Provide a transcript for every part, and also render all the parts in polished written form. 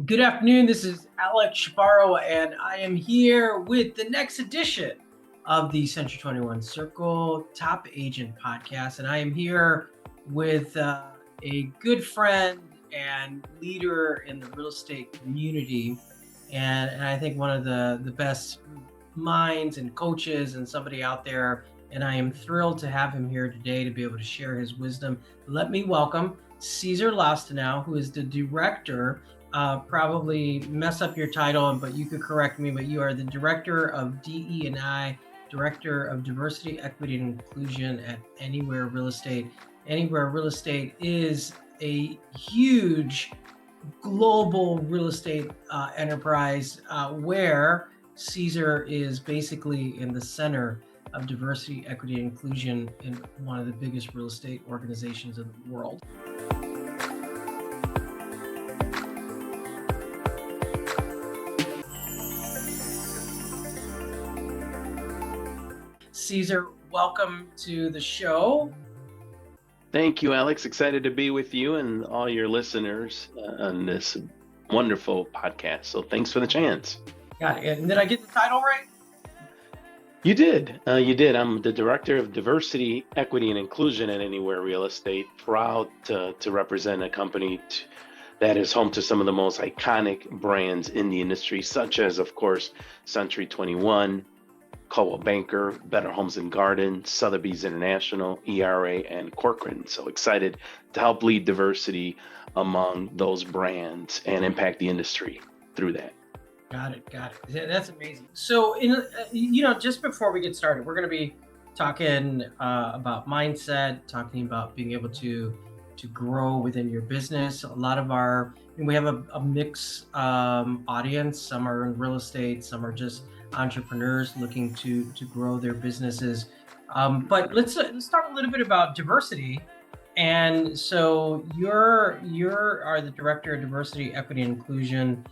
Good afternoon. This is Alex Chaparro, and I am here with the next edition of the Century 21 Circle Top Agent Podcast. And I am here with a good friend and leader in the real estate community. And I think one of the best minds and coaches and somebody out there. And I am thrilled to have him here today to be able to share his wisdom. Let me welcome Cesar Lostaunau, who is the director. Probably mess up your title, but you could correct me, but you are the Director of DE&I, Director of Diversity, Equity, and Inclusion at Anywhere Real Estate. Anywhere Real Estate is a huge global real estate enterprise where Cesar is basically in the center of diversity, equity, and inclusion in one of the biggest real estate organizations in the world. Cesar, welcome to the show. Thank you, Alex. Excited to be with you and all your listeners on this wonderful podcast. So thanks for the chance. Got it. And did I get the title right? You did. You did. I'm the Director of Diversity, Equity, and Inclusion at Anywhere Real Estate. Proud to represent a company that is home to some of the most iconic brands in the industry, such as, of course, Century 21, Coldwell Banker, Better Homes and Gardens, Sotheby's International, ERA, and Corcoran. So excited to help lead diversity among those brands and impact the industry through that. Got it. That's amazing. So, just before we get started, we're going to be talking about mindset, talking about being able to grow within your business. A lot of we have a mixed audience. Some are in real estate, some are just entrepreneurs looking to grow their businesses. But let's talk a little bit about diversity. And so you are the Director of Diversity, Equity, and Inclusion.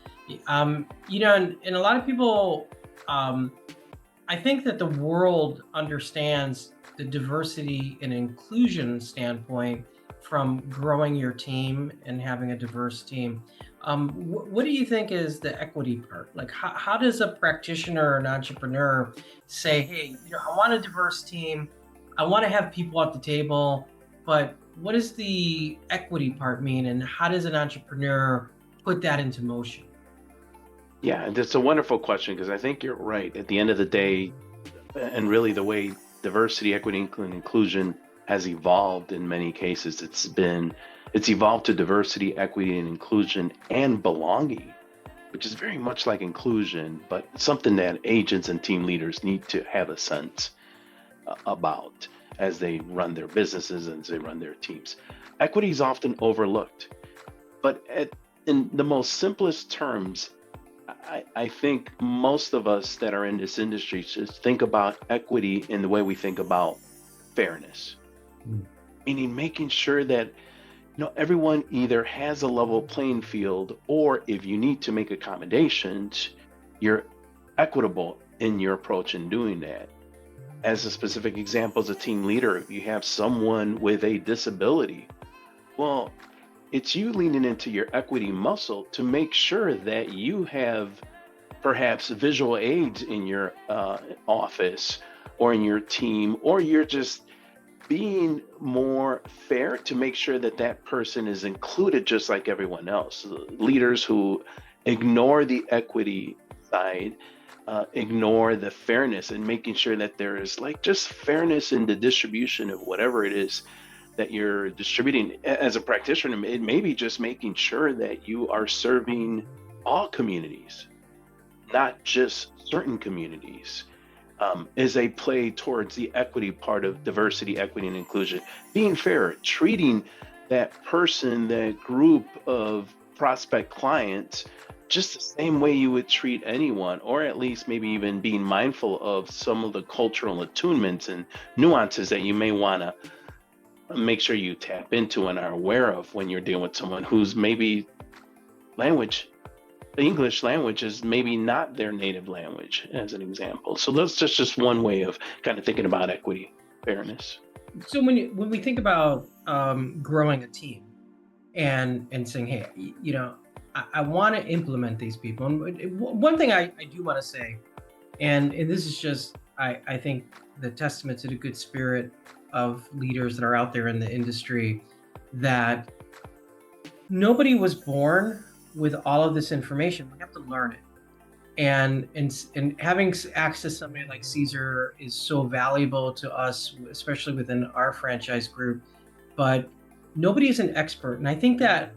And a lot of people, I think that the world understands the diversity and inclusion standpoint from growing your team and having a diverse team. What do you think is the equity part? Like, how does a practitioner or an entrepreneur say, hey, I want a diverse team, I want to have people at the table, but what does the equity part mean, and how does an entrepreneur put that into motion? Yeah, that's a wonderful question, because I think you're right. At the end of the day, and really the way diversity, equity, and inclusion has evolved in many cases, it's evolved to diversity, equity, and inclusion and belonging, which is very much like inclusion, but something that agents and team leaders need to have a sense about as they run their businesses and as they run their teams. Equity is often overlooked, but in the most simplest terms, I think most of us that are in this industry just think about equity in the way we think about fairness. Meaning making sure that everyone either has a level playing field, or if you need to make accommodations, you're equitable in your approach in doing that. As a specific example, as a team leader, if you have someone with a disability, well, it's you leaning into your equity muscle to make sure that you have perhaps visual aids in your office or in your team, or you're just being more fair to make sure that that person is included just like everyone else. Leaders who ignore the equity side, ignore the fairness, and making sure that there is just fairness in the distribution of whatever it is that you're distributing. As a practitioner, it may be just making sure that you are serving all communities, not just certain communities. Is a play towards the equity part of diversity, equity, and inclusion. Being fair, treating that person, that group of prospect clients, just the same way you would treat anyone, or at least maybe even being mindful of some of the cultural attunements and nuances that you may want to make sure you tap into and are aware of when you're dealing with someone who's maybe the English language is maybe not their native language, as an example. So that's just one way of kind of thinking about equity, fairness. So when we think about growing a team and saying, hey, I want to implement these people. And one thing I do want to say, and this is just, I think, the testament to the good spirit of leaders that are out there in the industry, that nobody was born with all of this information. We have to learn it. And having access to somebody like Cesar is so valuable to us, especially within our franchise group. But nobody is an expert, and I think that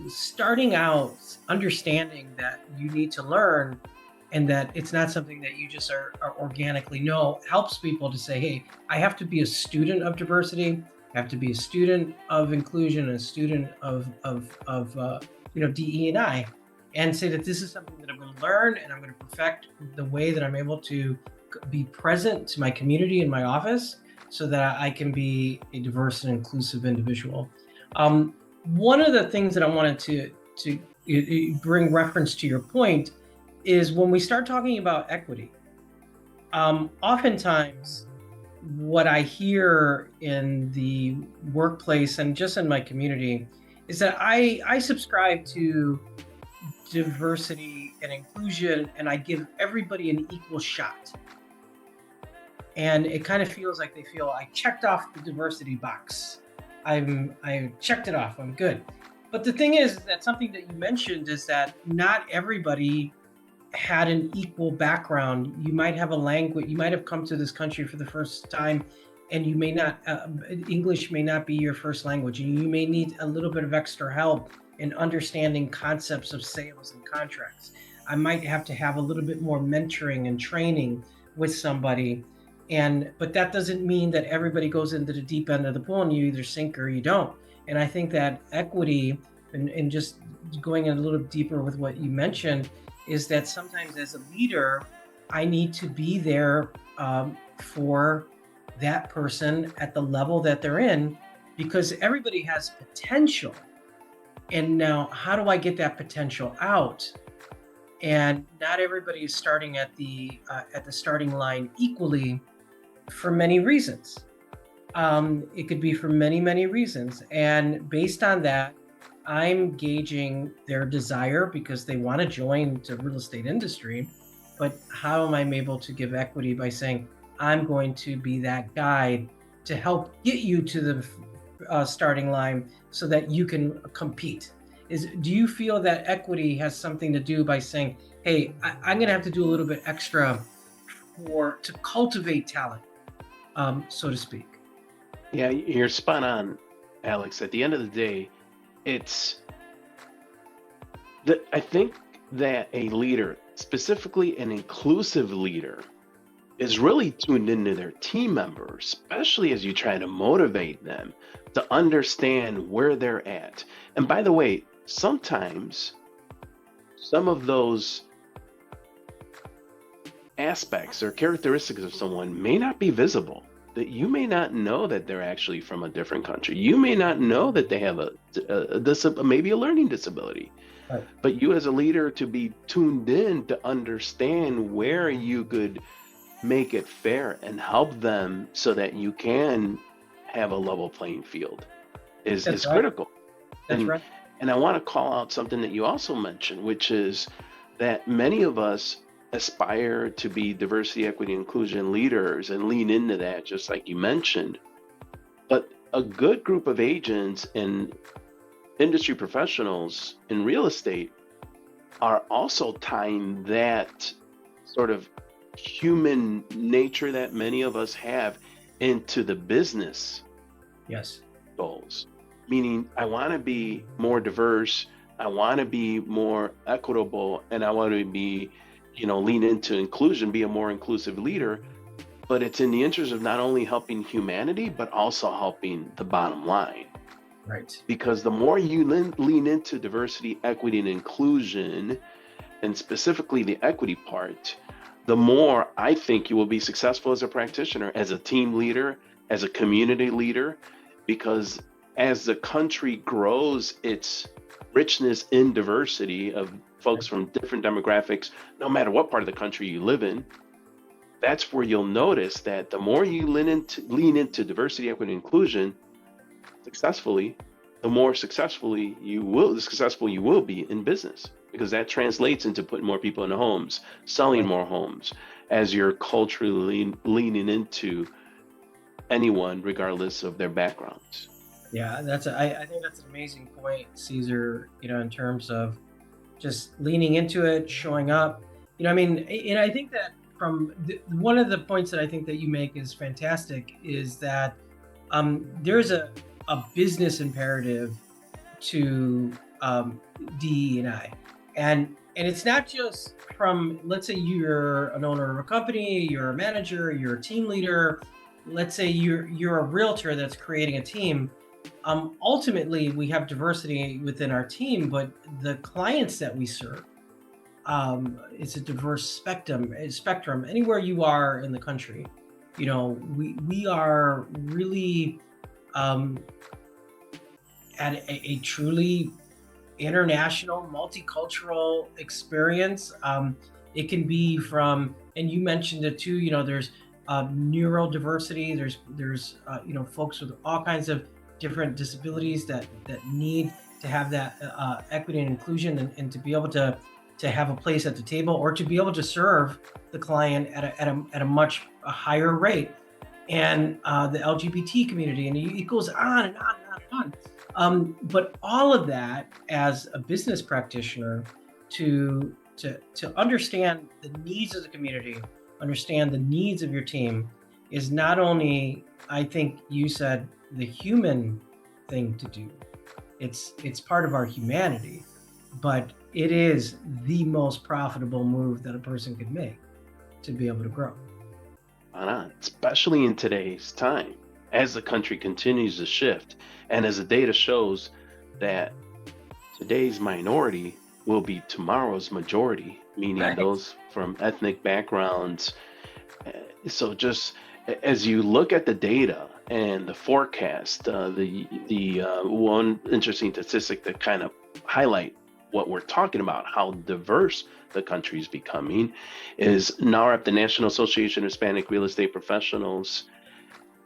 starting out, understanding that you need to learn, and that it's not something that you just are organically know, helps people to say, hey, I have to be a student of diversity, I have to be a student of inclusion, and a student of DE&I, and say that this is something that I'm going to learn, and I'm going to perfect the way that I'm able to be present to my community in my office, so that I can be a diverse and inclusive individual. One of the things that I wanted to bring reference to your point is when we start talking about equity. Oftentimes, what I hear in the workplace and just in my community is that I subscribe to diversity and inclusion, and I give everybody an equal shot. And it kind of feels like they feel I checked off the diversity box. I checked it off. I'm good. But the thing is that something that you mentioned is that not everybody had an equal background. You might have a language. You might have come to this country for the first time, and you may not. English may not be your first language, and you may need a little bit of extra help in understanding concepts of sales and contracts. I might have to have a little bit more mentoring and training with somebody. But that doesn't mean that everybody goes into the deep end of the pool and you either sink or you don't. And I think that equity, and just going in a little deeper with what you mentioned, is that sometimes as a leader, I need to be there for that person at the level that they're in, because everybody has potential. And now, how do I get that potential out? And not everybody is starting at the starting line equally, for many reasons. It could be for many, many reasons. And based on that, I'm gauging their desire, because they want to join the real estate industry. But how am I able to give equity by saying, I'm going to be that guide to help get you to the starting line so that you can compete? Do you feel that equity has something to do by saying, hey, I'm going to have to do a little bit extra to cultivate talent, so to speak? Yeah, you're spot on, Alex. At the end of the day, I think that a leader, specifically an inclusive leader, is really tuned into their team members, especially as you try to motivate them to understand where they're at. And by the way, sometimes some of those aspects or characteristics of someone may not be visible. That you may not know that they're actually from a different country. You may not know that they have maybe a learning disability. Right. But you as a leader, to be tuned in to understand where you could make it fair and help them so that you can have a level playing field is That's right. critical. That's and, right. And I want to call out something that you also mentioned, which is that many of us aspire to be diversity, equity, inclusion leaders and lean into that, just like you mentioned. But a good group of agents and industry professionals in real estate are also tying that sort of human nature that many of us have into the business Yes. goals. Meaning, I want to be more diverse, I want to be more equitable, and I want to be, lean into inclusion, be a more inclusive leader. But it's in the interest of not only helping humanity, but also helping the bottom line. Right. Because the more you lean into diversity, equity, and inclusion, and specifically the equity part, the more I think you will be successful as a practitioner, as a team leader, as a community leader, because as the country grows its richness in diversity of folks from different demographics, no matter what part of the country you live in, that's where you'll notice that the more you lean into diversity, equity, and inclusion successfully, the successful you will be in business, because that translates into putting more people in the homes, selling Right. more homes, as you're culturally leaning into anyone regardless of their backgrounds. Yeah, I think that's an amazing point, Caesar, in terms of just leaning into it, showing up. I mean, and I think that one of the points that I think that you make is fantastic is that there's a business imperative to DE&I, and it's not just from, let's say you're an owner of a company, you're a manager, you're a team leader. Let's say you're a realtor that's creating a team. Ultimately, we have diversity within our team, but the clients that we serve, it's a diverse spectrum. Anywhere you are in the country, we are really um, at a truly international, multicultural experience. It can be from, and you mentioned it too. There's neurodiversity. There's folks with all kinds of different disabilities that need to have that equity and inclusion, and to be able to have a place at the table, or to be able to serve the client at a much higher rate, and the LGBT community, and it goes on and on and on and on. But all of that, as a business practitioner, to understand the needs of the community, understand the needs of your team, is not only, I think you said, the human thing to do. It's part of our humanity, but it is the most profitable move that a person could make to be able to grow. Why not? Especially in today's time, as the country continues to shift, and as the data shows that today's minority will be tomorrow's majority, meaning Right. those from ethnic backgrounds. So just as you look at the data and the forecast, the one interesting statistic that kind of highlight what we're talking about, how diverse the country is becoming, is NAREP, the National Association of Hispanic Real Estate Professionals,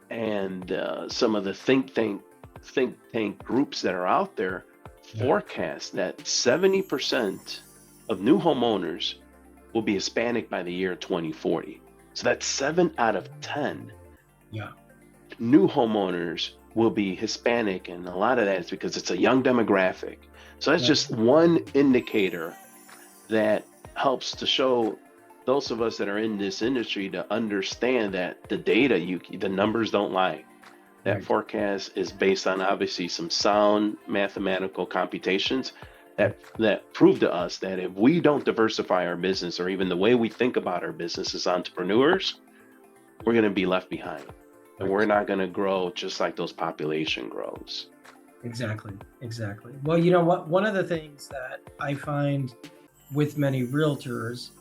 and some of the think tank groups that are out there Yeah. forecast that 70% of new homeowners will be Hispanic by the year 2040. So that's 7 out of 10 Yeah. new homeowners will be Hispanic, and a lot of that is because it's a young demographic. So that's Right. just one indicator that helps to show those of us that are in this industry to understand that the numbers don't lie. That Right. forecast is based on obviously some sound mathematical computations that prove to us that if we don't diversify our business, or even the way we think about our business as entrepreneurs, we're going to be left behind, and Right. we're not going to grow just like those population grows. Exactly. Exactly. Well, you know what? One of the things that I find with many realtors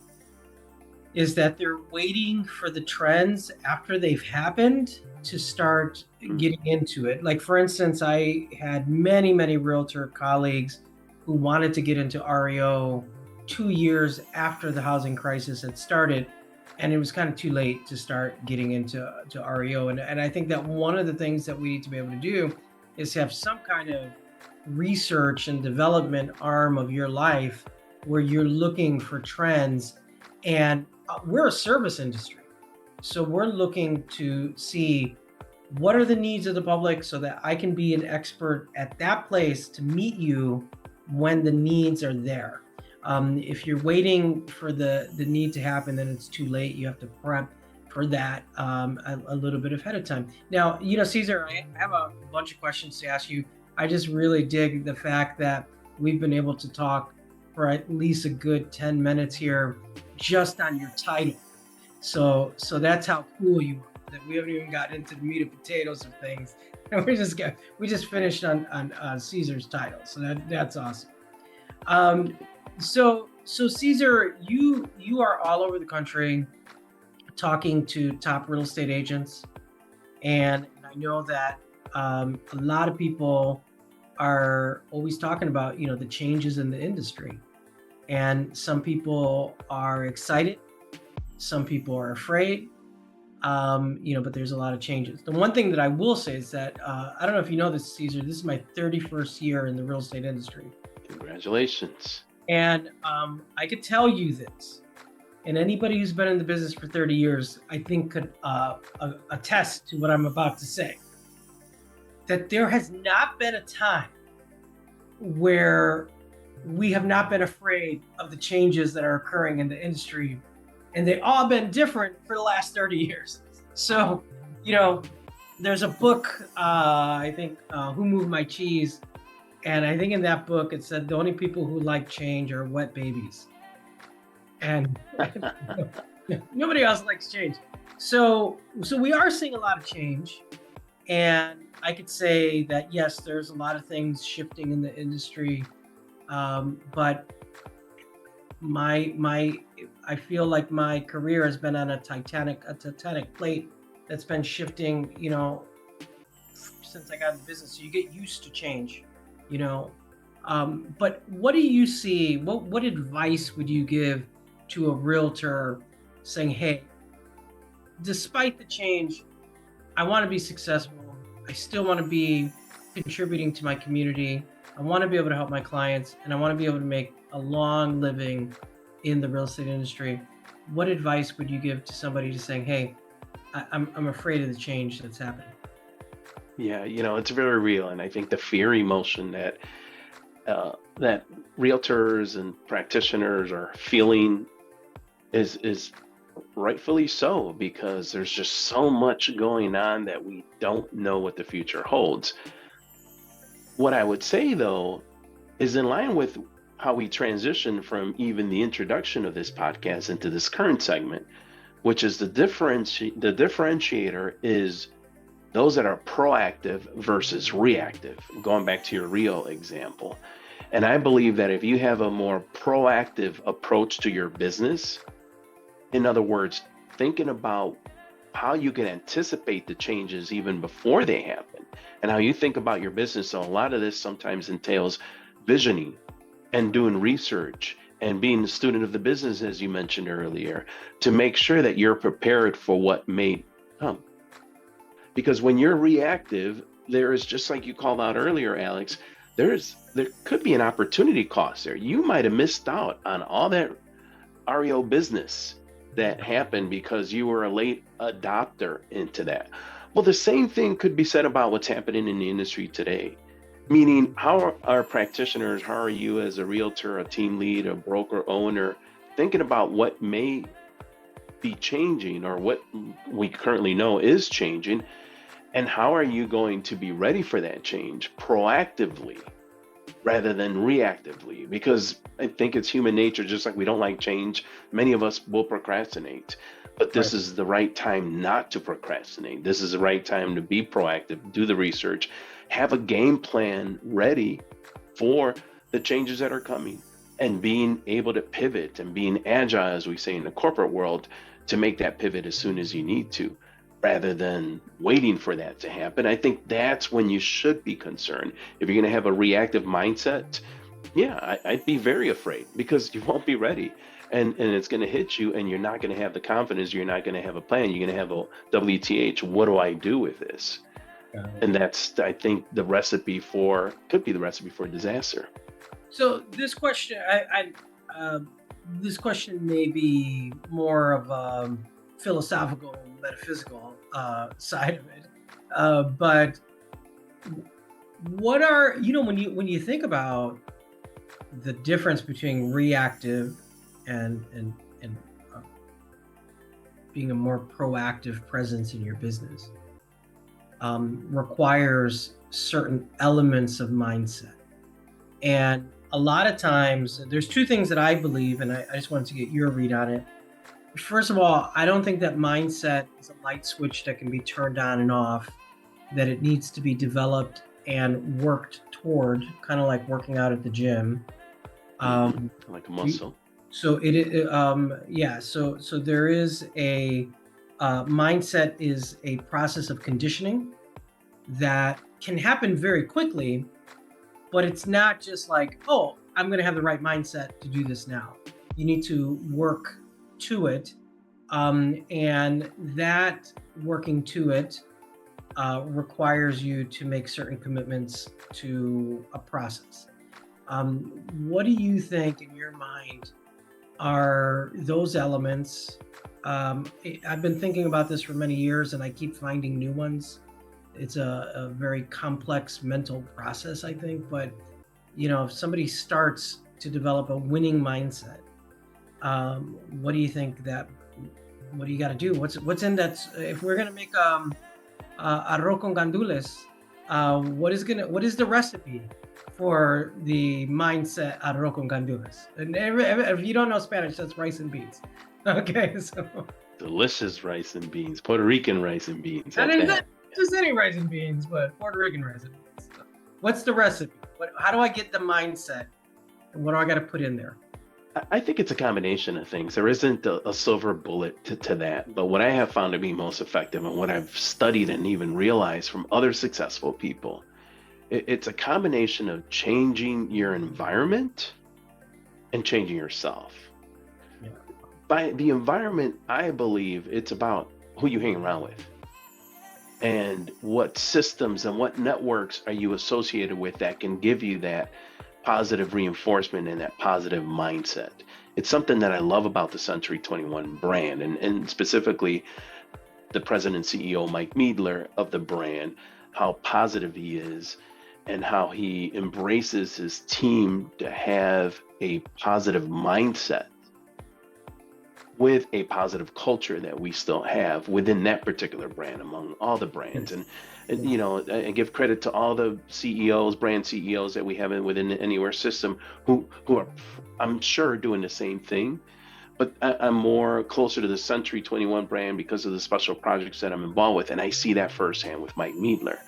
is that they're waiting for the trends after they've happened to start Mm. getting into it. Like, for instance, I had many realtor colleagues who wanted to get into REO 2 years after the housing crisis had started. And it was kind of too late to start getting to REO. And I think that one of the things that we need to be able to do is have some kind of research and development arm of your life where you're looking for trends. And we're a service industry, so we're looking to see what are the needs of the public, so that I can be an expert at that place to meet you when the needs are there. If you're waiting for the need to happen, then it's too late. You have to prep for that a little bit ahead of time. Now, Caesar, I have a bunch of questions to ask you. I just really dig the fact that we've been able to talk for at least a good 10 minutes here just on your title. So that's how cool you are. That we haven't even gotten into the meat and potatoes of things, and we just finished on Caesar's title. So that's awesome. Um, so Caesar, you are all over the country talking to top real estate agents, and I know that a lot of people are always talking about the changes in the industry, and some people are excited, some people are afraid, But there's a lot of changes. The one thing that I will say is that I don't know if you know this, Caesar. This is my 31st year in the real estate industry, Congratulations. and I could tell you this. And anybody who's been in the business for 30 years, I think, could attest to what I'm about to say. That there has not been a time where we have not been afraid of the changes that are occurring in the industry, and they've all been different for the last 30 years. So, there's a book, I think, Who Moved My Cheese? And I think in that book it said the only people who like change are wet babies. And nobody else likes change. So we are seeing a lot of change. And I could say that, yes, there's a lot of things shifting in the industry. But I feel like my career has been on a titanic plate that's been shifting, since I got in the business. So you get used to change, But what do you see? What advice would you give to a realtor saying, hey, despite the change, I want to be successful. I still want to be contributing to my community. I want to be able to help my clients, and I want to be able to make a long living in the real estate industry. What advice would you give to somebody just saying, hey, I'm afraid of the change that's happening? Yeah, it's very real, and I think the fear emotion that that realtors and practitioners are feeling is rightfully so, because there's just so much going on that we don't know what the future holds. What I would say, though, is in line with how we transition from even the introduction of this podcast into this current segment, which is the differentiator is those that are proactive versus reactive, going back to your real example. And I believe that if you have a more proactive approach to your business, in other words, thinking about how you can anticipate the changes even before they happen, and how you think about your business. So a lot of this sometimes entails visioning and doing research and being a student of the business, as you mentioned earlier, to make sure that you're prepared for what may come. Because when you're reactive, there is, just like you called out earlier, Alex, there could be an opportunity cost there. You might have missed out on all that REO business that happened because you were a late adopter into that. Well, the same thing could be said about what's happening in the industry today. Meaning, how are practitioners, how are you as a realtor, a team lead, a broker owner, thinking about what may be changing or what we currently know is changing, and how are you going to be ready for that change proactively rather than reactively? Because I think it's human nature, just like we don't like change, many of us will procrastinate. But this is the right time not to procrastinate. This is the right time to be proactive, do the research, have a game plan ready for the changes that are coming, and being able to pivot and being agile, as we say in the corporate world, to make that pivot as soon as you need to, rather than waiting for that to happen. I think that's when you should be concerned. If you're going to have a reactive mindset, yeah, I'd be very afraid, because you won't be ready. And it's going to hit you, and you're not going to have the confidence. You're not going to have a plan. You're going to have a WTH, what do I do with this? And that's, I think, could be the recipe for disaster. So this question, this question may be more of a philosophical, metaphysical side of it. But what are, when you think about the difference between reactive and being a more proactive presence in your business, requires certain elements of mindset. And a lot of times, there's two things that I believe, and I just wanted to get your read on it. First of all, I don't think that mindset is a light switch that can be turned on and off, that it needs to be developed and worked toward, kind of like working out at the gym. Like a muscle. So so there is a mindset is a process of conditioning that can happen very quickly, but it's not just like, oh, I'm going to have the right mindset to do this now. You need to work to it. And that working to it requires you to make certain commitments to a process. What do you think in your mind are those elements? I've been thinking about this for many years and I keep finding new ones. It's a very complex mental process, I think. But, if somebody starts to develop a winning mindset, what do you think what do you got to do? What's in that? If we're going to make arroz con gandules, what is the recipe for the mindset arroz con gandules? And if you don't know Spanish, that's rice and beans. Okay, so Delicious rice and beans, Puerto Rican rice and beans not at that. just any rice and beans, but Puerto Rican rice and beans. So what's the recipe? How do I get the mindset? And what do I got to put in there? I think it's a combination of things. There isn't a silver bullet to that. But what I have found to be most effective and what I've studied and even realized from other successful people, it's a combination of changing your environment and changing yourself. Yeah. By the environment, I believe it's about who you hang around with and what systems and what networks are you associated with that can give you that positive reinforcement and that positive mindset. It's something that I love about the Century 21 brand, and specifically the president and CEO, Mike Meadler, of the brand, how positive he is and how he embraces his team to have a positive mindset with a positive culture that we still have within that particular brand among all the brands. And I give credit to all the CEOs, brand CEOs that we have within the Anywhere system who are, I'm sure, doing the same thing. But I'm more closer to the Century 21 brand because of the special projects that I'm involved with. And I see that firsthand with Mike Meadler.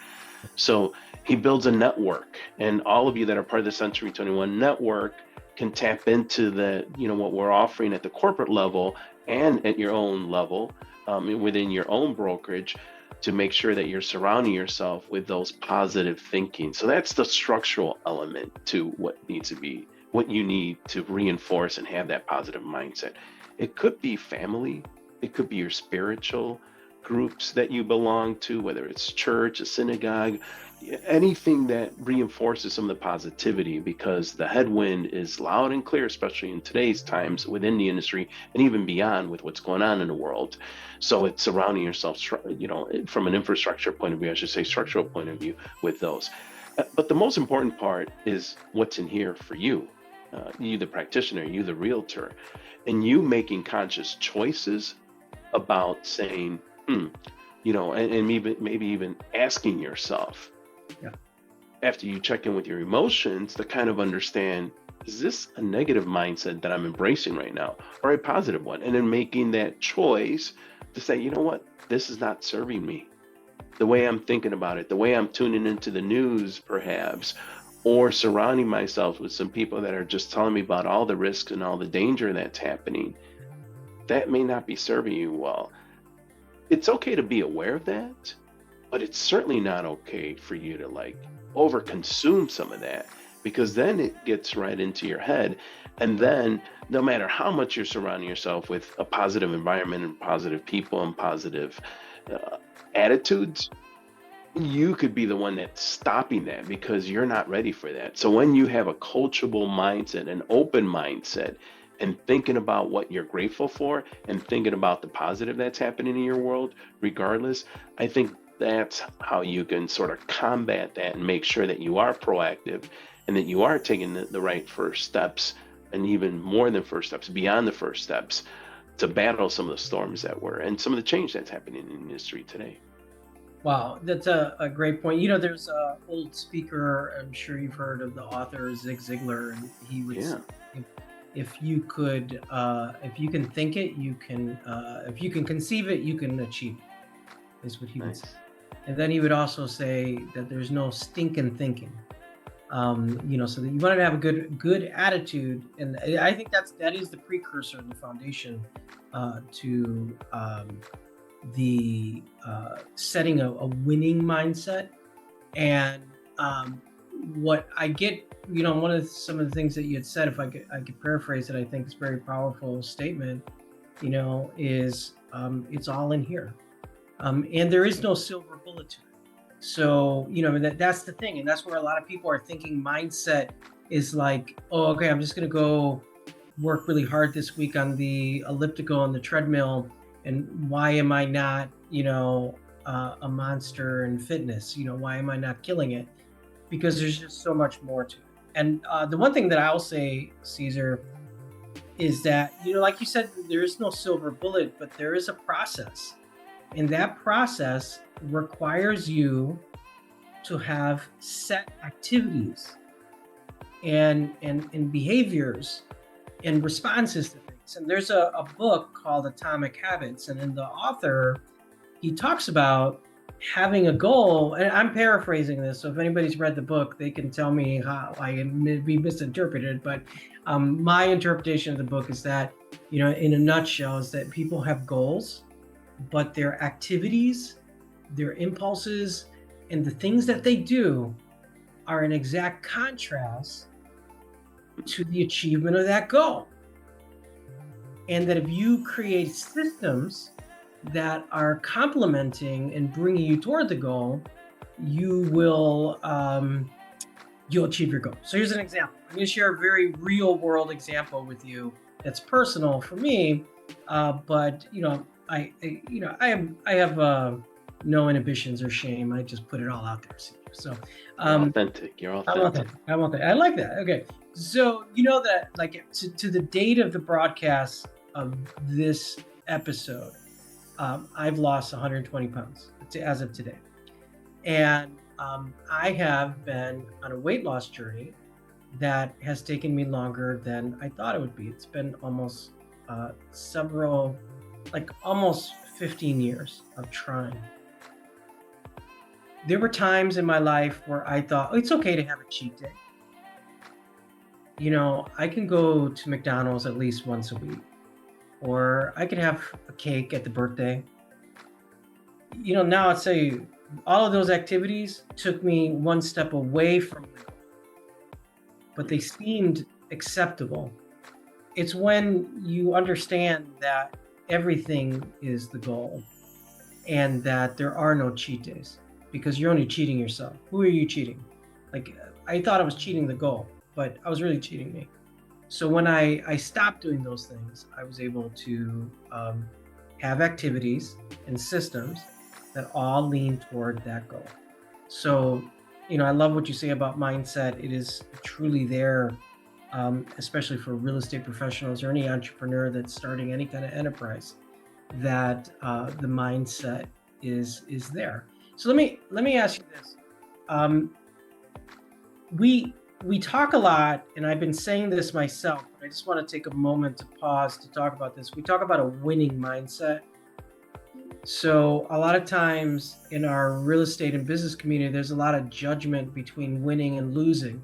So he builds a network, and all of you that are part of the Century 21 network can tap into what we're offering at the corporate level and at your own level within your own brokerage to make sure that you're surrounding yourself with those positive thinking. So that's the structural element to what you need to reinforce and have that positive mindset. It could be family, it could be your spiritual groups that you belong to, whether it's church, a synagogue, anything that reinforces some of the positivity, because the headwind is loud and clear, especially in today's times within the industry and even beyond with what's going on in the world. So it's surrounding yourself, from an infrastructure point of view, I should say structural point of view, with those. But the most important part is what's in here for you, you the practitioner, you the realtor, and you making conscious choices about saying, and maybe even asking yourself, Yeah. after you check in with your emotions, to kind of understand, is this a negative mindset that I'm embracing right now or a positive one? And then making that choice to say, you know what, this is not serving me. The way I'm thinking about it, the way I'm tuning into the news, perhaps, or surrounding myself with some people that are just telling me about all the risks and all the danger that's happening, that may not be serving you well. It's okay to be aware of that, but it's certainly not okay for you to over consume some of that, because then it gets right into your head. And then no matter how much you're surrounding yourself with a positive environment and positive people and positive attitudes, you could be the one that's stopping that because you're not ready for that. So when you have a coachable mindset, an open mindset, and thinking about what you're grateful for and thinking about the positive that's happening in your world, regardless, I think that's how you can sort of combat that and make sure that you are proactive and that you are taking the right first steps, and even more than first steps, beyond the first steps, to battle some of the storms that were and some of the change that's happening in the industry today. Wow, that's a great point. There's a old speaker, I'm sure you've heard of the author Zig Ziglar, and he would say, Yeah. if you can think it, you can, if you can conceive it, you can achieve it, is what he would say. Nice. And then he would also say that there's no stinking thinking. So that you want to have a good attitude, and I think that is the precursor and the foundation to the setting a winning mindset. And what I get, some of the things that you had said, if I could paraphrase it, I think it's a very powerful statement. is it's all in here. And there is no silver bullet to it. So, that's the thing. And that's where a lot of people are thinking mindset is like, oh, okay, I'm just going to go work really hard this week on the elliptical on the treadmill. And why am I not, a monster in fitness? Why am I not killing it? Because there's just so much more to it. And the one thing that I'll say, Caesar, is that, like you said, there is no silver bullet, but there is a process. And that process requires you to have set activities and behaviors and responses to things. And there's a book called Atomic Habits. And in the author, he talks about having a goal. And I'm paraphrasing this. So if anybody's read the book, they can tell me how I may be misinterpreted. But my interpretation of the book is that, in a nutshell, is that people have goals, but their activities, their impulses, and the things that they do are in exact contrast to the achievement of that goal. And that if you create systems that are complementing and bringing you toward the goal, you will you'll achieve your goal. So here's an example. I'm going to share a very real world example with you that's personal for me, but I have no inhibitions or shame. I just put it all out there. So authentic. You're authentic. I'm authentic. I like that. Okay. So that, like, to the date of the broadcast of this episode, I've lost 120 pounds as of today. And I have been on a weight loss journey that has taken me longer than I thought it would be. It's been almost almost 15 years of trying. There were times in my life where I thought, oh, it's okay to have a cheat day. I can go to McDonald's at least once a week, or I could have a cake at the birthday. Now I'd say all of those activities took me one step away from the goal, but they seemed acceptable. It's when you understand that everything is the goal and that there are no cheat days, because you're only cheating yourself. Who are you cheating? Like, I thought I was cheating the goal, but I was really cheating me. So when I stopped doing those things, I was able to have activities and systems that all lean toward that goal. So, I love what you say about mindset. It is truly there, especially for real estate professionals or any entrepreneur that's starting any kind of enterprise, that the mindset is there. So let me ask you this. We talk a lot, and I've been saying this myself, but I just want to take a moment to pause to talk about this. We talk about a winning mindset. So a lot of times in our real estate and business community, there's a lot of judgment between winning and losing.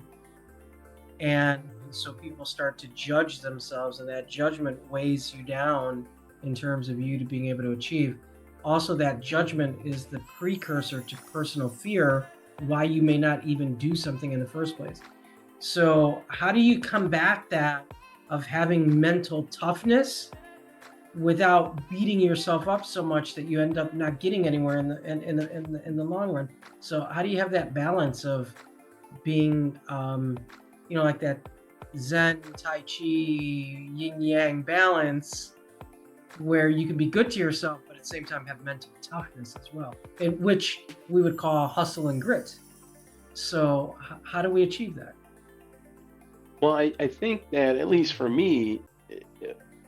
And so people start to judge themselves, and that judgment weighs you down in terms of you to being able to achieve. Also, that judgment is the precursor to personal fear, why you may not even do something in the first place. So how do you combat that of having mental toughness without beating yourself up so much that you end up not getting anywhere in the long run? So how do you have that balance of being like that Zen, Tai Chi, yin yang balance, where you can be good to yourself, but at the same time have mental toughness as well, in which we would call hustle and grit. So how do we achieve that? Well, I think that, at least for me,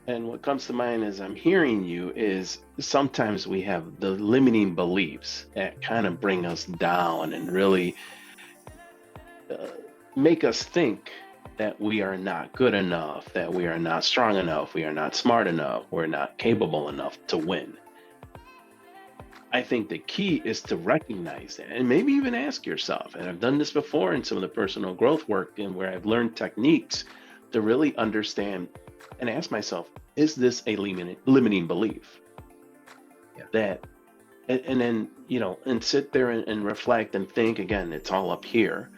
and what comes to mind as I'm hearing you, is sometimes we have the limiting beliefs that kind of bring us down and really make us think that we are not good enough, that we are not strong enough, we are not smart enough, we're not capable enough to win. I think the key is to recognize that, and maybe even ask yourself, and I've done this before in some of the personal growth work, and where I've learned techniques to really understand and ask myself, is this a limiting belief? Yeah. That, and then, and sit there and reflect and think. Again, it's all up here.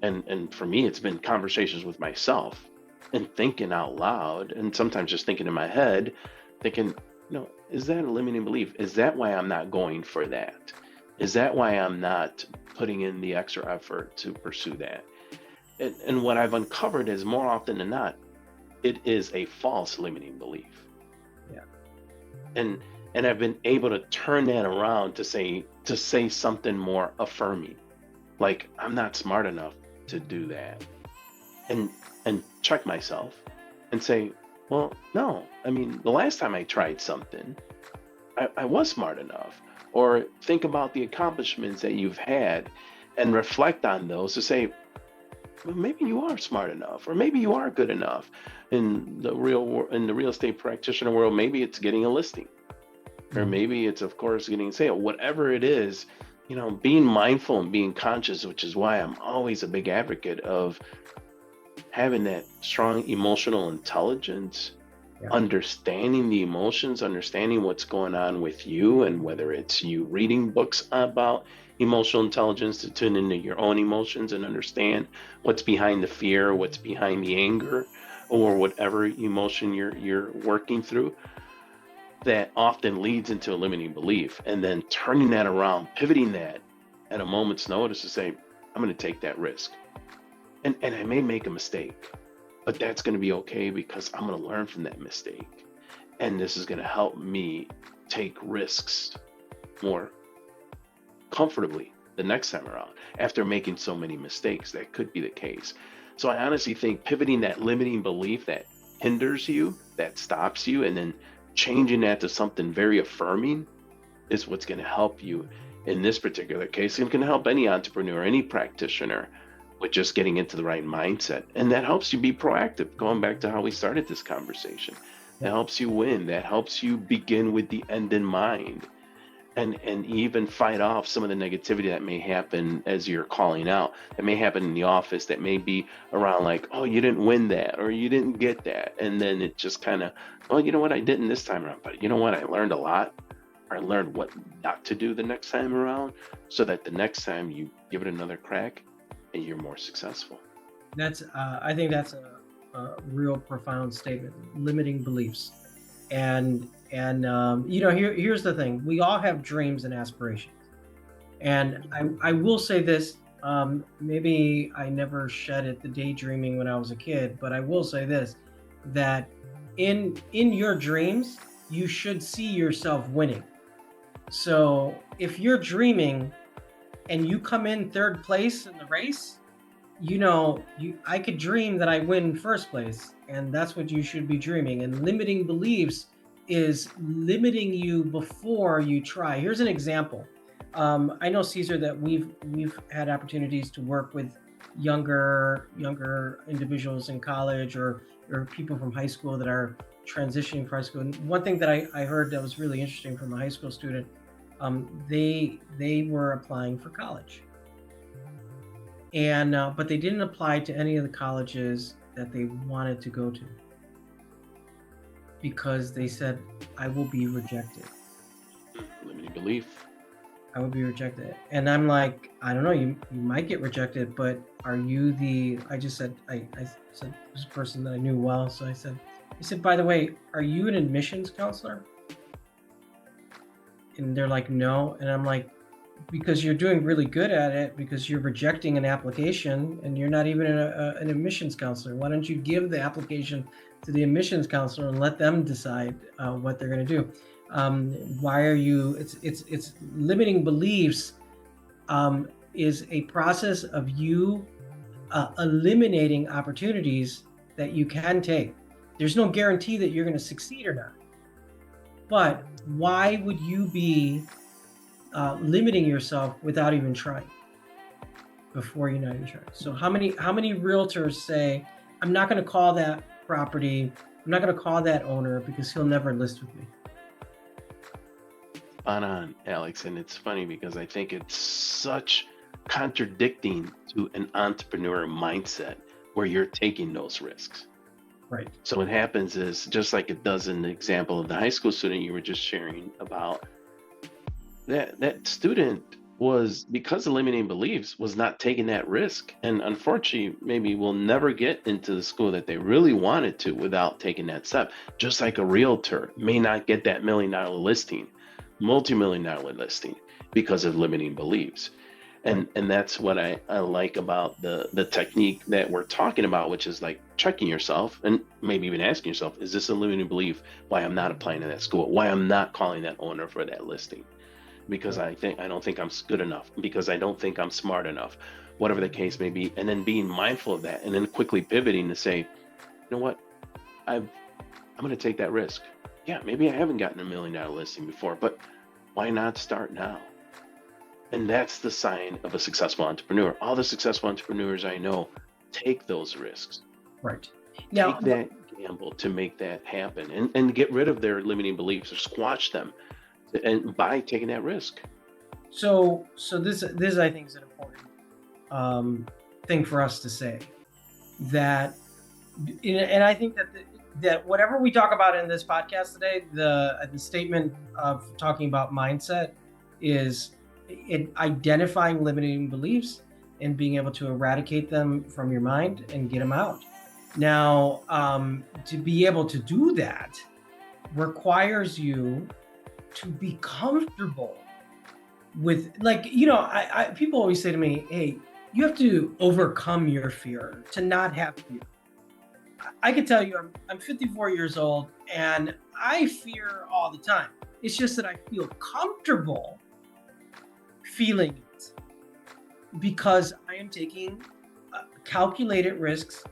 And for me, it's been conversations with myself and thinking out loud, and sometimes just thinking in my head, thinking, is that a limiting belief? Is that why I'm not going for that? Is that why I'm not putting in the extra effort to pursue that? And what I've uncovered is more often than not, it is a false limiting belief. Yeah. And I've been able to turn that around to say something more affirming. Like, I'm not smart enough to do that. And check myself and say, well, no. I mean, the last time I tried something, I was smart enough. Or think about the accomplishments that you've had and reflect on those to say, well, maybe you are smart enough, or maybe you are good enough. In the real estate practitioner world, maybe it's getting a listing, or maybe it's, of course, getting a sale. Whatever it is, being mindful and being conscious, which is why I'm always a big advocate of having that strong emotional intelligence, Yeah. understanding the emotions, understanding what's going on with you, and whether it's you reading books about emotional intelligence to tune into your own emotions and understand what's behind the fear, what's behind the anger, or whatever emotion you're working through, that often leads into a limiting belief. And then turning that around, pivoting that at a moment's notice to say, I'm going to take that risk. And I may make a mistake, but that's going to be okay because I'm going to learn from that mistake. And this is going to help me take risks more comfortably the next time around after making so many mistakes. That could be the case. So I honestly think pivoting that limiting belief that hinders you, that stops you, and then changing that to something very affirming is what's going to help you in this particular case. And can help any entrepreneur, any practitioner, with just getting into the right mindset. And that helps you be proactive. Going back to how we started this conversation, that helps you win. That helps you begin with the end in mind, and even fight off some of the negativity that may happen as you're calling out, that may happen in the office, that may be around like, oh, you didn't win that, or you didn't get that. And then it just kind of, well, you know what, I didn't this time around, but you know what, I learned a lot. I learned what not to do the next time around, so that the next time you give it another crack and you're more successful. I think that's a real profound statement. Limiting beliefs, and here's the thing: we all have dreams and aspirations, and I will say this. Maybe I never shed it the daydreaming when I was a kid, but I will say this: that in your dreams, you should see yourself winning. So if you're dreaming and you come in third place in the race, I could dream that I win first place, and that's what you should be dreaming. And limiting beliefs is limiting you before you try. Here's an example. I know, Cesar, that we've had opportunities to work with younger individuals in college, or people from high school that are transitioning from high school. And one thing that I heard that was really interesting from a high school student, they were applying for college, and but they didn't apply to any of the colleges that they wanted to go to because they said, I will be rejected. Limiting belief. I will be rejected. And I'm like, I don't know, you might get rejected, but are you the I just said I said this person that I knew well, so I said, by the way, are you an admissions counselor? And they're like, no. And I'm like, because you're doing really good at it, because you're rejecting an application and you're not even an admissions counselor. Why don't you give the application to the admissions counselor and let them decide what they're going to do? Why are you? It's limiting beliefs is a process of you eliminating opportunities that you can take. There's no guarantee that you're going to succeed or not. But why would you be limiting yourself without even trying before you're not even trying? So how many realtors say, I'm not going to call that property, I'm not going to call that owner because he'll never list with me? Spot on, Alex. And it's funny because I think it's such contradicting to an entrepreneur mindset where you're taking those risks. Right. So what happens is, just like it does in the example of the high school student you were just sharing about, that student was because the limiting beliefs was not taking that risk. And unfortunately, maybe will never get into the school that they really wanted to without taking that step. Just like a realtor may not get that $1 million listing, multi-million-dollar listing because of limiting beliefs. Right. And that's what I like about the technique that we're talking about, which is like checking yourself and maybe even asking yourself, is this a limiting belief why I'm not applying to that school? Why I'm not calling that owner for that listing? Because Right. I don't think I'm good enough, because I don't think I'm smart enough, whatever the case may be. And then being mindful of that and then quickly pivoting to say, you know what, I'm going to take that risk. Yeah, maybe I haven't gotten $1 million listing before, but why not start now? And that's the sign of a successful entrepreneur. All the successful entrepreneurs I know take those risks, Right. Now, take that gamble to make that happen, and get rid of their limiting beliefs or squash them, and by taking that risk. so this I think is an important thing for us to say, that, and I think that that whatever we talk about in this podcast today, the statement of talking about mindset is in identifying limiting beliefs and being able to eradicate them from your mind and get them out. Now, to be able to do that requires you to be comfortable with, like, people always say to me, hey, you have to overcome your fear to not have fear. I can tell you, I'm 54 years old and I fear all the time. It's just that I feel comfortable feeling it because I am taking calculated risks.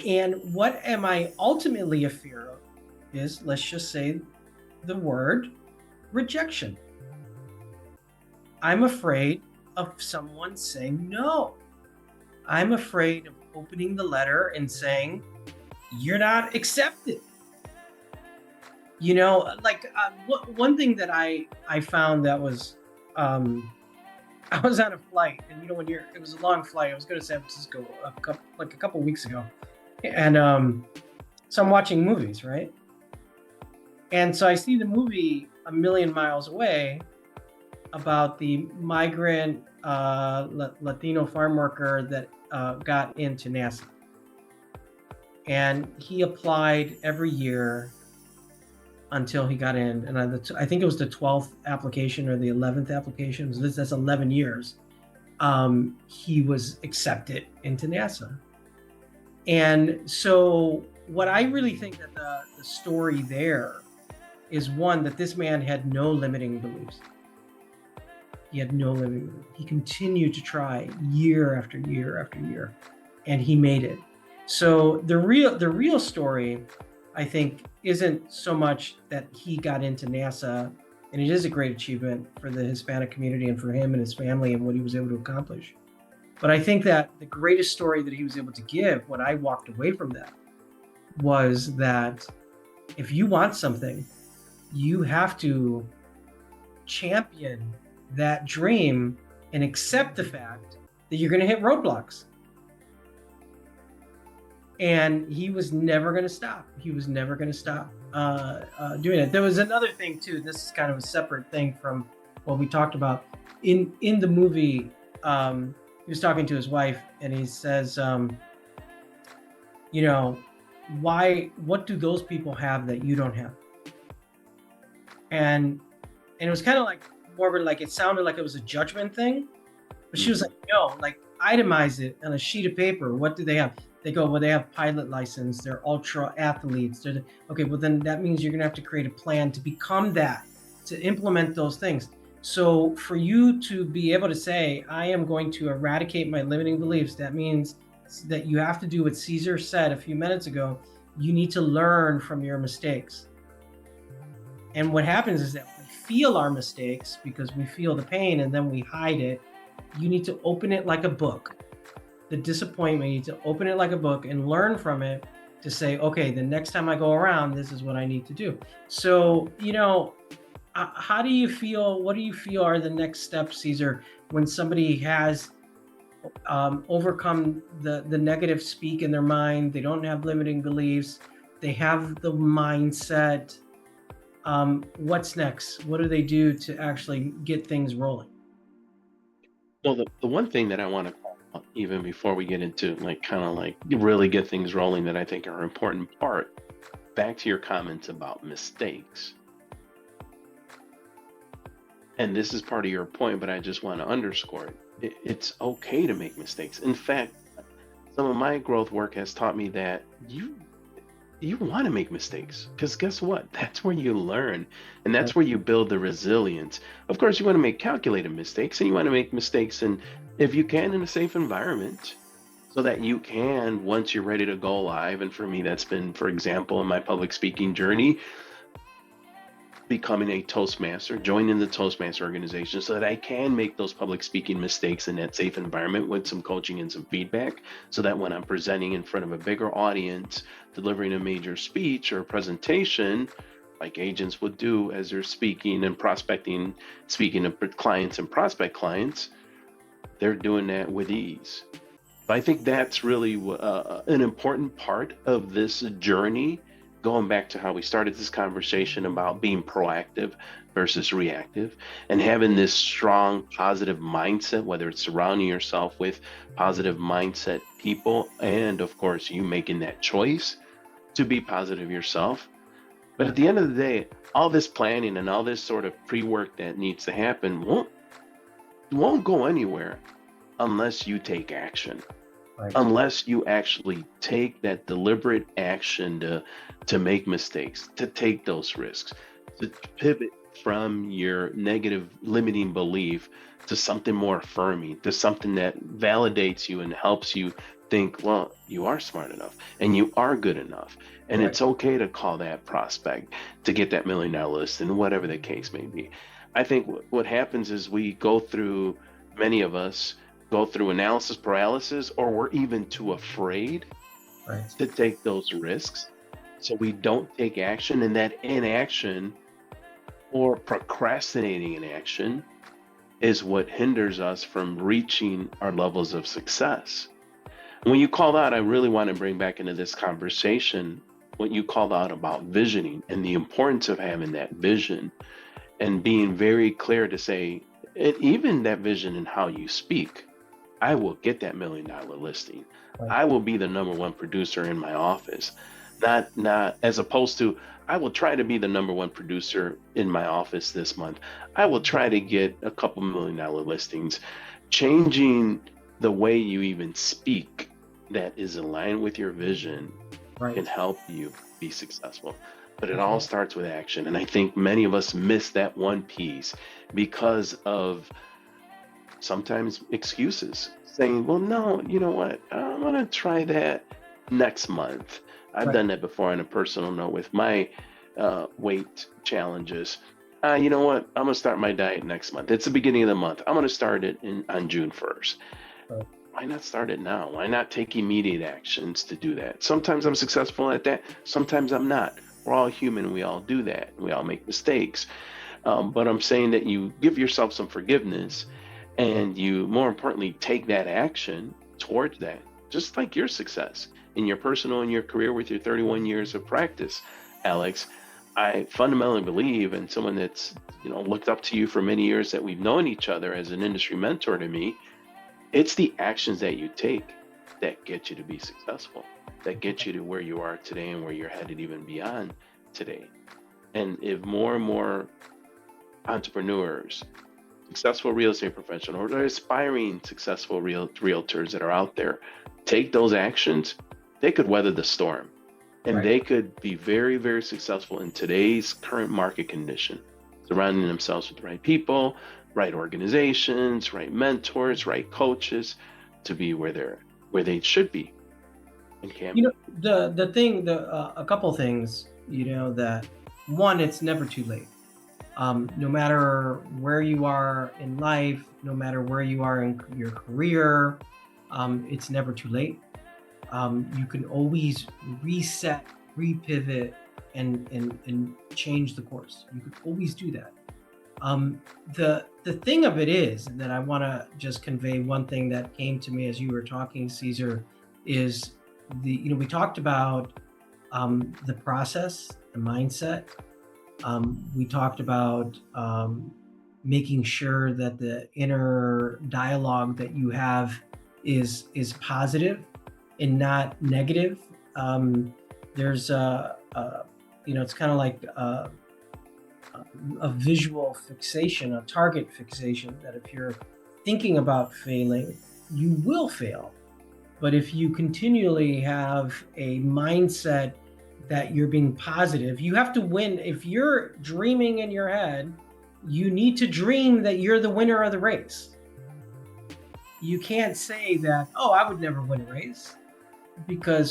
And what am I ultimately afraid of is, let's just say the word rejection. I'm afraid of someone saying no. I'm afraid of opening the letter and saying, you're not accepted. One thing that I found that was, I was on a flight, and it was a long flight. I was going to San Francisco a couple weeks ago, and so I'm watching movies, right? And so I see the movie A Million Miles Away about the migrant Latino farm worker that got into NASA. And he applied every year until he got in. And I think it was the 12th application or the 11th application. So that's 11 years. He was accepted into NASA. And so what I really think that the story there is, one, that this man had no limiting beliefs. He had no limiting beliefs. He continued to try year after year after year, and he made it. So the real story, I think, isn't so much that he got into NASA, and it is a great achievement for the Hispanic community and for him and his family and what he was able to accomplish. But I think that the greatest story that he was able to give, what I walked away from that, was that if you want something, you have to champion that dream and accept the fact that you're going to hit roadblocks. And he was never going to stop. He was never going to stop doing it. There was another thing too. This is kind of a separate thing from what we talked about. In the movie, he was talking to his wife, and he says, what do those people have that you don't have? And it was kind of like more like, it sounded like it was a judgment thing, but she was like, no, like, itemize it on a sheet of paper. What do they have? They go, well, they have pilot license. They're ultra athletes. Okay, well, then that means you're going to have to create a plan to become that, to implement those things. So for you to be able to say, I am going to eradicate my limiting beliefs, that means that you have to do what Cesar said a few minutes ago. You need to learn from your mistakes. And what happens is that we feel our mistakes because we feel the pain, and then we hide it. You need to open it like a book. The disappointment, you need to open it like a book and learn from it to say, okay, the next time I go around, this is what I need to do. So, how do you feel? What do you feel are the next steps, Cesar, when somebody has overcome the negative speak in their mind? They don't have limiting beliefs. They have the mindset. What's next? What do they do to actually get things rolling? Well, the one thing that I want to call out, even before we get into like kind of like really get things rolling, that I think are an important part, back to your comments about mistakes. And this is part of your point, but I just want to underscore it. It's okay to make mistakes. In fact, some of my growth work has taught me that you want to make mistakes, because guess what? That's where you learn, and Right. that's where you build the resilience. Of course, you want to make calculated mistakes, and you want to make mistakes, and if you can, in a safe environment, so that you can, once you're ready to go live. And for me, that's been, for example, in my public speaking journey, becoming a Toastmaster, joining the Toastmaster organization, so that I can make those public speaking mistakes in that safe environment with some coaching and some feedback, so that when I'm presenting in front of a bigger audience, delivering a major speech or presentation, like agents would do as they're speaking and prospecting, speaking to clients and prospect clients, they're doing that with ease. I think that's really an important part of this journey, going back to how we started this conversation about being proactive versus reactive, and having this strong positive mindset, whether it's surrounding yourself with positive mindset people, and of course, you making that choice to be positive yourself. But Yeah. at the end of the day, all this planning and all this sort of pre work that needs to happen won't go anywhere unless you take action, Right. unless you actually take that deliberate action to make mistakes, to take those risks, to pivot from your negative limiting belief to something more affirming, to something that validates you and helps you think, well, you are smart enough and you are good enough. And Right. it's okay to call that prospect to get that $1 million list, and whatever the case may be. I think what happens is we go through, many of us go through analysis paralysis, or we're even too afraid Right. to take those risks. So we don't take action, and that inaction or procrastinating in action is what hinders us from reaching our levels of success. When you called out, I really want to bring back into this conversation what you called out about visioning and the importance of having that vision and being very clear to say, and even that vision in how you speak. I will get that $1 million listing. Right. I will be the number one producer in my office. Not as opposed to, I will try to be the number one producer in my office this month. I will try to get a couple $1 million listings. Changing the way you even speak that is aligned with your vision can Right. help you be successful. But it all Definitely. starts with action. And I think many of us miss that one piece because of sometimes excuses, saying, well, no, you know what, I'm going to try that next month. I've Right. done that before on a personal note with my weight challenges. You know what, I'm going to start my diet next month. It's the beginning of the month. I'm going to start it on June 1st. Right. Why not start it now? Why not take immediate actions to do that? Sometimes I'm successful at that, sometimes I'm not. We're all human, we all do that, we all make mistakes. But I'm saying that you give yourself some forgiveness, and you, more importantly, take that action towards that, just like your success in your personal and your career with your 31 years of practice, Alex. I fundamentally believe, and someone that's looked up to you for many years, that we've known each other as an industry mentor to me, it's the actions that you take that get you to be successful, that get you to where you are today and where you're headed even beyond today. And if more and more entrepreneurs, successful real estate professionals, or aspiring successful realtors that are out there take those actions, they could weather the storm, and Right. they could be very, very successful in today's current market condition, surrounding themselves with the right people, right organizations, right mentors, right coaches, to be where they should be and can You know, be. the thing, the a couple things, that one, it's never too late. No matter where you are in life, no matter where you are in your career, it's never too late. You can always reset, repivot, and change the course. You can always do that. The thing of it is that I want to just convey one thing that came to me as you were talking, Caesar, is we talked about the process, the mindset. We talked about making sure that the inner dialogue that you have is positive and not negative. There's it's kind of like a visual fixation, a target fixation, that if you're thinking about failing, you will fail. But if you continually have a mindset that you're being positive, you have to win. If you're dreaming in your head, you need to dream that you're the winner of the race. You can't say that, oh, I would never win a race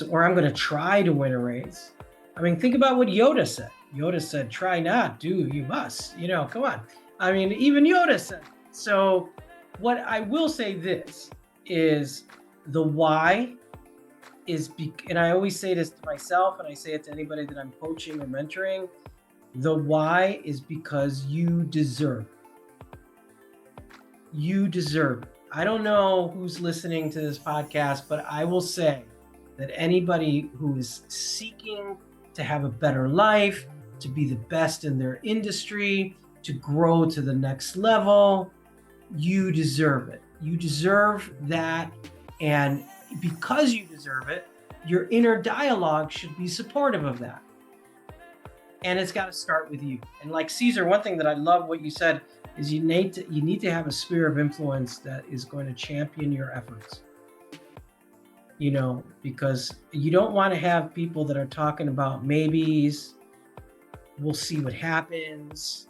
or I'm going to try to win a race. I mean, think about what Yoda said. Yoda said, try not, do, you must. Come on. I mean, even Yoda said. So, what I will say this is the why and I always say this to myself and I say it to anybody that I'm coaching or mentoring. The why is because you deserve it. You deserve it. I don't know who's listening to this podcast, but I will say that anybody who is seeking to have a better life, to be the best in their industry, to grow to the next level, you deserve it. You deserve that. And because you deserve it, your inner dialogue should be supportive of that. And it's got to start with you. And like Cesar, one thing that I love what you said is you need to have a sphere of influence that is going to champion your efforts. Because you don't want to have people that are talking about maybes. We'll see what happens.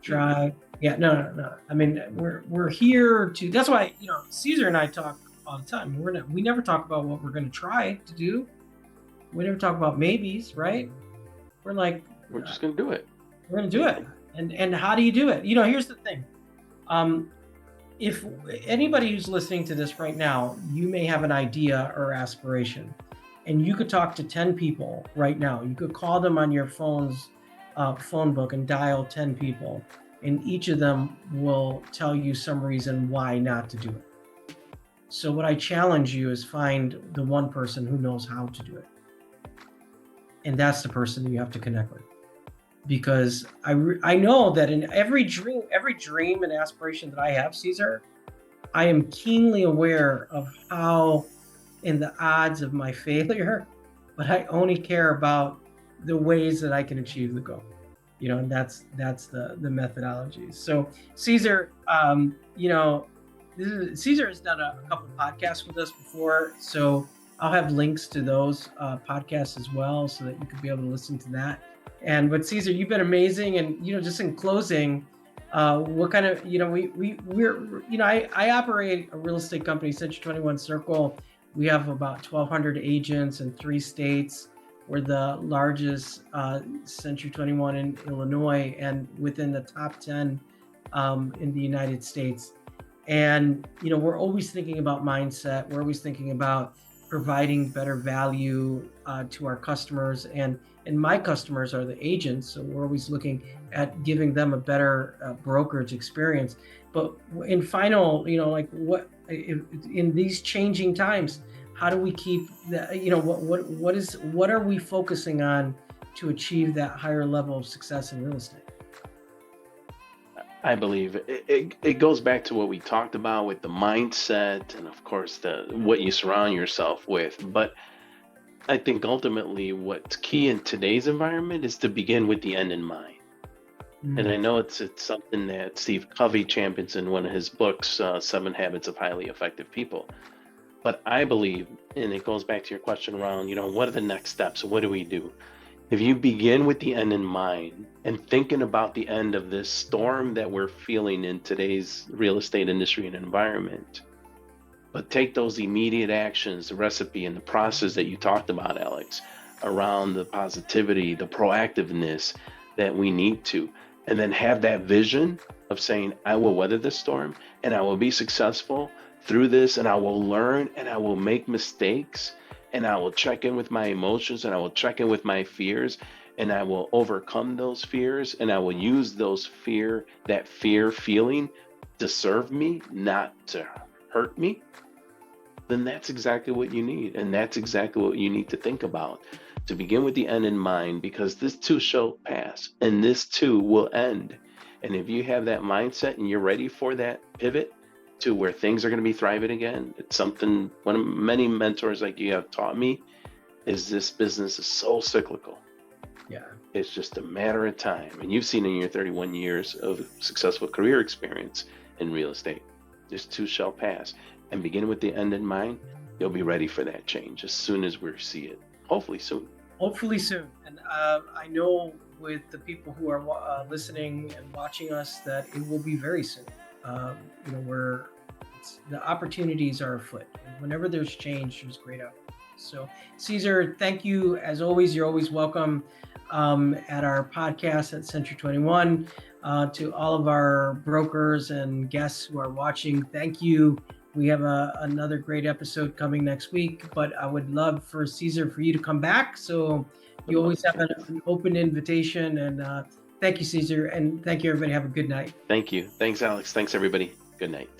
Try. Yeah, no. I mean, we're here to. That's why Cesar and I talk all the time. We never talk about what we're going to try to do. We never talk about maybes, right? We're like, we're just going to do it. We're going to do it. And how do you do it? Here's the thing. If anybody who's listening to this right now, you may have an idea or aspiration, and you could talk to 10 people right now. You could call them on your phone book and dial 10 people, and each of them will tell you some reason why not to do it. So what I challenge you is find the one person who knows how to do it. And that's the person that you have to connect with. Because I know that in every dream and aspiration that I have, Cesar, I am keenly aware of how in the odds of my failure, but I only care about the ways that I can achieve the goal. And that's the methodology. So Cesar, Cesar has done a couple podcasts with us before, so I'll have links to those podcasts as well, so that you could be able to listen to that. But Cesar, you've been amazing. And just in closing, what kind of I operate a real estate company, Century 21 Circle. We have about 1,200 agents in 3 states. We're the largest Century 21 in Illinois and within the top 10 in the United States. And we're always thinking about mindset. We're always thinking about providing better value to our customers, and my customers are the agents, so we're always looking at giving them a better brokerage experience. But in final, what in these changing times, how do we keep that? What are we focusing on to achieve that higher level of success in real estate? I believe it goes back to what we talked about with the mindset and of course what you surround yourself with. But I think ultimately what's key in today's environment is to begin with the end in mind. And I know it's something that Steve Covey champions in one of his books, 7 Habits of Highly Effective People. But I believe, and it goes back to your question around, what are the next steps? What do we do? If you begin with the end in mind and thinking about the end of this storm that we're feeling in today's real estate industry and environment, but take those immediate actions, the recipe and the process that you talked about, Alex, around the positivity, the proactiveness that we need to, and then have that vision of saying, I will weather this storm and I will be successful through this, and I will learn and I will make mistakes, and I will check in with my emotions, and I will check in with my fears, and I will overcome those fears, and I will use that fear feeling to serve me, not to hurt me. Then that's exactly what you need. And that's exactly what you need to think about. to begin with the end in mind, because this too shall pass and this too will end. And if you have that mindset and you're ready for that pivot to where things are going to be thriving again, it's something one of many mentors like you have taught me is this business is so cyclical. Yeah. It's just a matter of time. And you've seen in your 31 years of successful career experience in real estate, this too shall pass. And beginning with the end in mind, you'll be ready for that change as soon as we see it. Hopefully soon. Hopefully soon. And I know with the people who are listening and watching us that it will be very soon. You know, the opportunities are afoot. And whenever there's change, there's great opportunities. So, Cesar, thank you as always. You're always welcome at our podcast at Century 21. To all of our brokers and guests who are watching, thank you. We have another great episode coming next week, but I would love for Cesar for you to come back. So you always have an open invitation. And thank you, Cesar. And thank you, everybody. Have a good night. Thank you. Thanks, Alex. Thanks, everybody. Good night.